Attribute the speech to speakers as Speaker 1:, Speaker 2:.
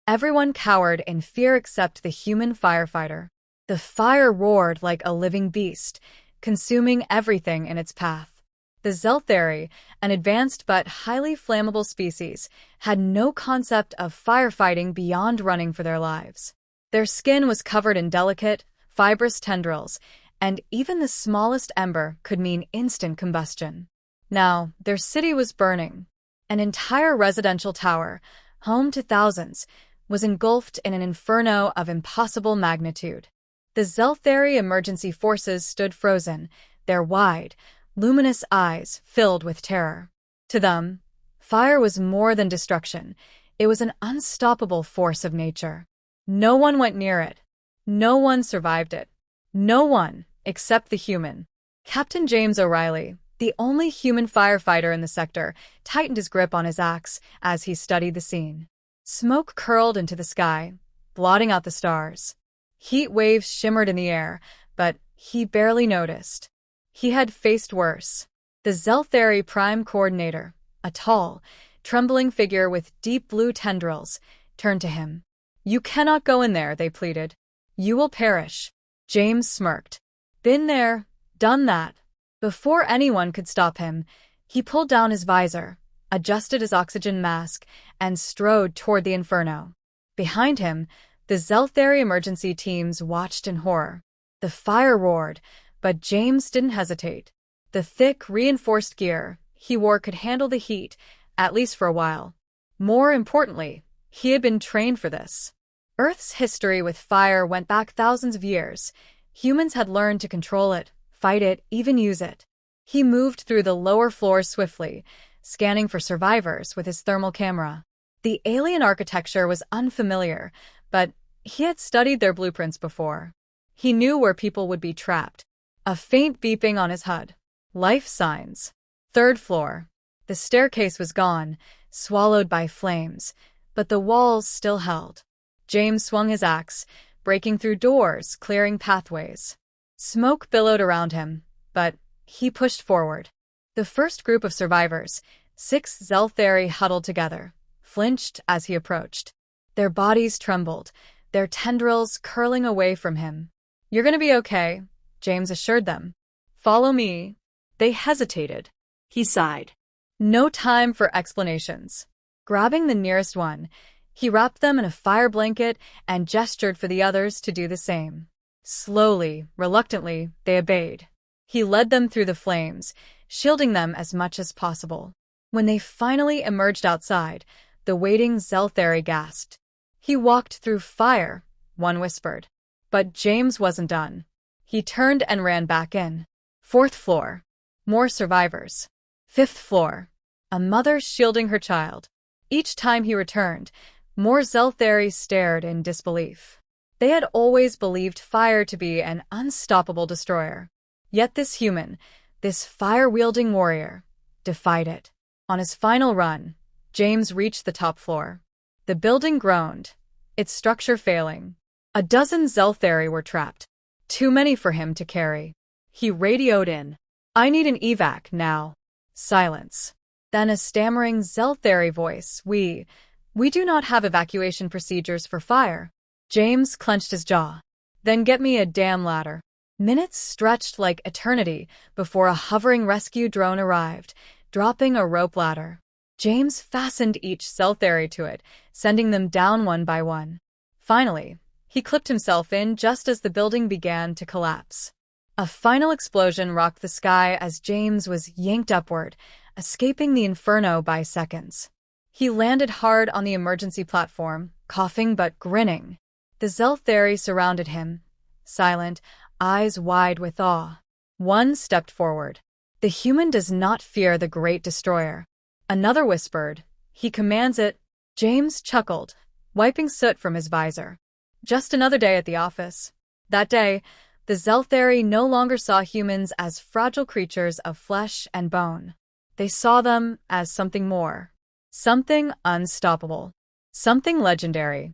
Speaker 1: Everyone cowered in fear except the human firefighter. The fire roared like a living beast, consuming everything in its path. The Zeltheri, an advanced but highly flammable species, had no concept of firefighting beyond running for their lives. Their skin was covered in delicate, fibrous tendrils, and even the smallest ember could mean instant combustion. Now, their city was burning. An entire residential tower, home to thousands, was engulfed in an inferno of impossible magnitude. The Zeltheri emergency forces stood frozen, their wide, luminous eyes filled with terror. To them, fire was more than destruction. It was an unstoppable force of nature. No one went near it. No one survived it. No one, except the human. Captain James O'Reilly, the only human firefighter in the sector, tightened his grip on his axe as he studied the scene. Smoke curled into the sky, blotting out the stars. Heat waves shimmered in the air, but he barely noticed. He had faced worse. The Zeltheri Prime Coordinator, a tall, trembling figure with deep blue tendrils, turned to him. "You cannot go in there," they pleaded. "You will perish." James smirked. Been there, done that. Before anyone could stop him, he pulled down his visor, adjusted his oxygen mask, and strode toward the inferno. Behind him, the Zeltheri emergency teams watched in horror. The fire roared, but James didn't hesitate. The thick, reinforced gear he wore could handle the heat, at least for a while. More importantly, he had been trained for this. Earth's history with fire went back thousands of years. Humans had learned to control it, fight it, even use it. He moved through the lower floors swiftly, scanning for survivors with his thermal camera. The alien architecture was unfamiliar, but he had studied their blueprints before. He knew where people would be trapped. A faint beeping on his HUD. Life signs. 3rd floor. The staircase was gone, swallowed by flames, but the walls still held. James swung his axe, breaking through doors, clearing pathways. Smoke billowed around him, but he pushed forward. The first group of survivors, 6 Zeltheri huddled together, flinched as he approached. Their bodies trembled, their tendrils curling away from him. "You're gonna be okay," James assured them. "Follow me." They hesitated. He sighed. No time for explanations. Grabbing the nearest one, he wrapped them in a fire blanket and gestured for the others to do the same. Slowly, reluctantly, they obeyed. He led them through the flames, shielding them as much as possible. When they finally emerged outside, the waiting Zeltheri gasped. "He walked through fire," one whispered. But James wasn't done. He turned and ran back in. 4th floor. More survivors. 5th floor. A mother shielding her child. Each time he returned, more Zeltheri stared in disbelief. They had always believed fire to be an unstoppable destroyer. Yet this human, this fire-wielding warrior, defied it. On his final run, James reached the top floor. The building groaned, its structure failing. A dozen Zeltheri were trapped. Too many for him to carry. He radioed in. "I need an evac now." Silence. Then a stammering Zeltheri voice. We do not have evacuation procedures for fire." James clenched his jaw. "Then get me a damn ladder." Minutes stretched like eternity before a hovering rescue drone arrived, dropping a rope ladder. James fastened each Zeltheri to it, sending them down one by one. Finally, he clipped himself in just as the building began to collapse. A final explosion rocked the sky as James was yanked upward, escaping the inferno by seconds. He landed hard on the emergency platform, coughing but grinning. The Zeltheri surrounded him, silent, eyes wide with awe. One stepped forward. "The human does not fear the great destroyer." Another whispered, "He commands it." James chuckled, wiping soot from his visor. Just another day at the office. That day, the Zeltheri no longer saw humans as fragile creatures of flesh and bone. They saw them as something more. Something unstoppable. Something legendary.